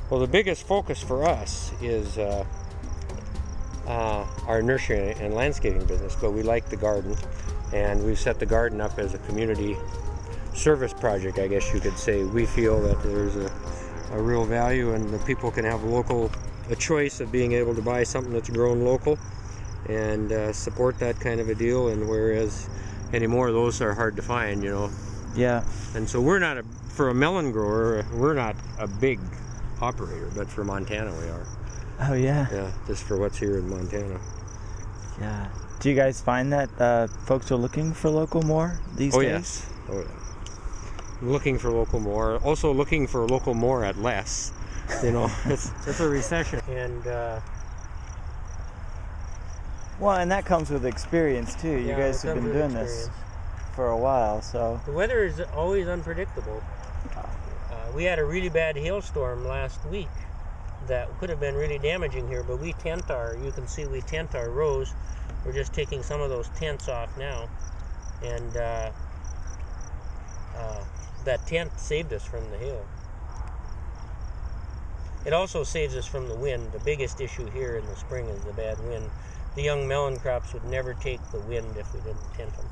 Well, the biggest focus for us is our nursery and landscaping business, but we like the garden, and we've set the garden up as a community service project, I guess you could say. We feel that there's a real value, and the people can have a choice of being able to buy something that's grown local and support that kind of a deal, and whereas anymore those are hard to find, you know. Yeah. And so we're not for a melon grower, we're not a big operator, but for Montana we are. Oh yeah. Yeah, just for what's here in Montana. Yeah. Do you guys find that folks are looking for local more these days? Yes. Oh yeah. Looking for local more. Also looking for local more at less. You know, it's a recession. And well, and that comes with experience too. You yeah, guys have been doing this for a while, so. The weather is always unpredictable. We had a really bad hailstorm last week that could have been really damaging here, but you can see we tent our rows. We're just taking some of those tents off now, and that tent saved us from the hail. It also saves us from the wind. The biggest issue here in the spring is the bad wind. The young melon crops would never take the wind if we didn't tent them.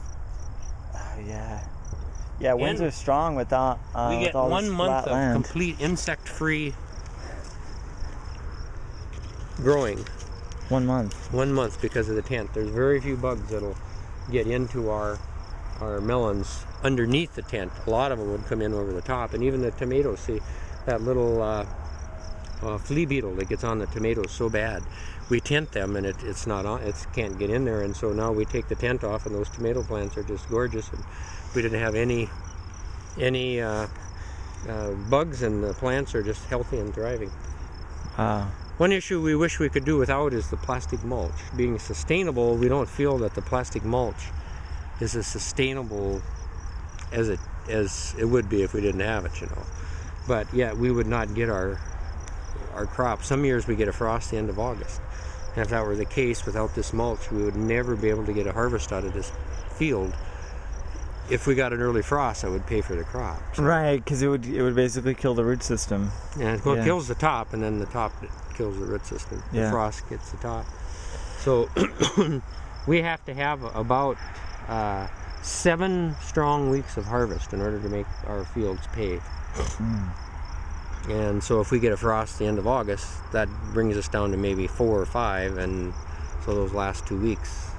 Oh yeah. Yeah, winds are strong without we get all 1 this month flat of land. complete insect-free growing. 1 month. 1 month because of the tent. There's very few bugs that'll get into our melons underneath the tent. A lot of them would come in over the top, and even the tomatoes. See that little flea beetle that gets on the tomatoes so bad. We tent them, and it's not on. It can't get in there, and so now we take the tent off, and those tomato plants are just gorgeous. And we didn't have any bugs, and the plants are just healthy and thriving. One issue we wish we could do without is the plastic mulch. Being sustainable, we don't feel that the plastic mulch is as sustainable as it would be if we didn't have it, you know. But yeah, we would not get our crop. Some years we get a frost the end of August. And if that were the case, without this mulch, we would never be able to get a harvest out of this field. If we got an early frost, that would pay for the crop. So. Right, because it would basically kill the root system. Yeah, well, it kills the top, and then the top kills the root system. Yeah. The frost gets the top. So we have to have about 7 strong weeks of harvest in order to make our fields pay. And so if we get a frost at the end of August, that brings us down to maybe 4 or 5, and so those last 2 weeks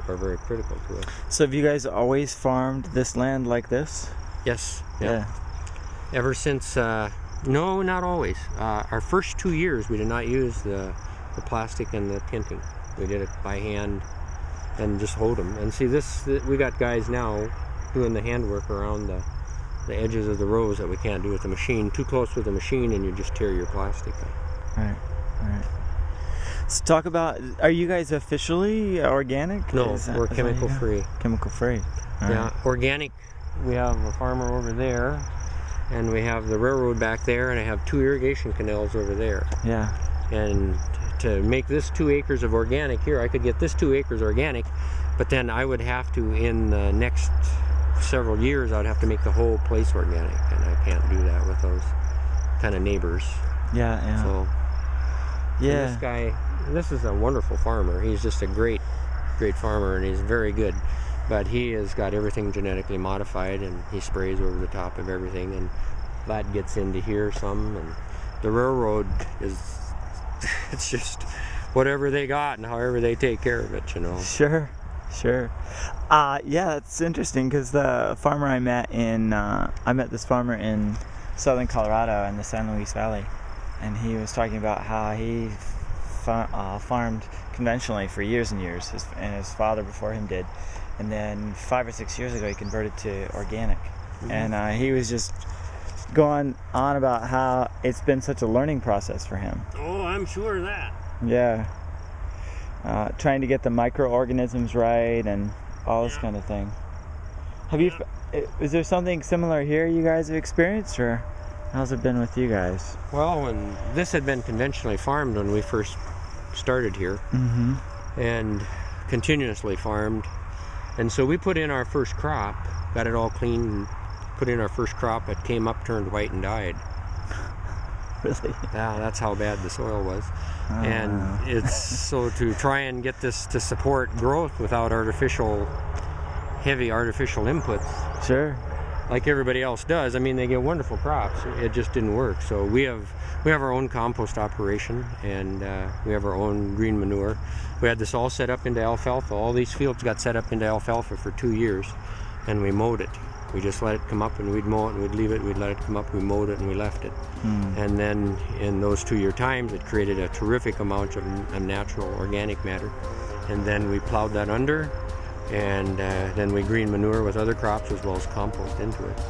are very critical to us. So have you guys always farmed this land like this? Yes. Yeah. Ever since, no, not always. Our first 2 years we did not use the plastic and the tinting. We did it by hand and just hold them. And see, we got guys now doing the handwork around the edges of the rows that we can't do with the machine. Too close with the machine and you just tear your plastic up. Right. So talk about, are you guys officially organic? No, we're chemical free. Chemical free. Yeah, organic. We have a farmer over there, and we have the railroad back there, and I have 2 irrigation canals over there. Yeah. And to make this 2 acres of organic here, I could get this 2 acres organic, but then I would have to, in the next several years, I'd have to make the whole place organic, and I can't do that with those kind of neighbors. Yeah. So, yeah. this guy, this is a wonderful farmer. He's just a great farmer, and he's very good. But he has got everything genetically modified, and he sprays over the top of everything, and that gets into here some. And the railroad it's just whatever they got and however they take care of it, you know. Sure. Yeah, that's interesting, because the farmer I met this farmer in southern Colorado in the San Luis Valley, and he was talking about how he farmed conventionally for years and years, and his father before him did, and then 5 or 6 years ago he converted to organic. And he was just going on about how it's been such a learning process for him. Oh, I'm sure of that. Yeah. Trying to get the microorganisms right and all this kind of thing. Is there something similar here you guys have experienced, or how's it been with you guys? Well, when this had been conventionally farmed when we first started here, and continuously farmed, and so we put in our first crop, got it all clean, put in our first crop. It came up, turned white, and died. Really? Yeah, that's how bad the soil was. And it's so to try and get this to support growth without heavy artificial inputs. Sure. Like everybody else does. I mean, they get wonderful crops. It just didn't work. So we have our own compost operation, and we have our own green manure. We had this all set up into alfalfa. All these fields got set up into alfalfa for 2 years, and we mowed it. We just let it come up, and we'd mow it, and we'd leave it. We'd let it come up, we mowed it, and we left it. And then in those 2-year times, it created a terrific amount of natural organic matter. And then we plowed that under, and then we green manure with other crops as well as compost into it.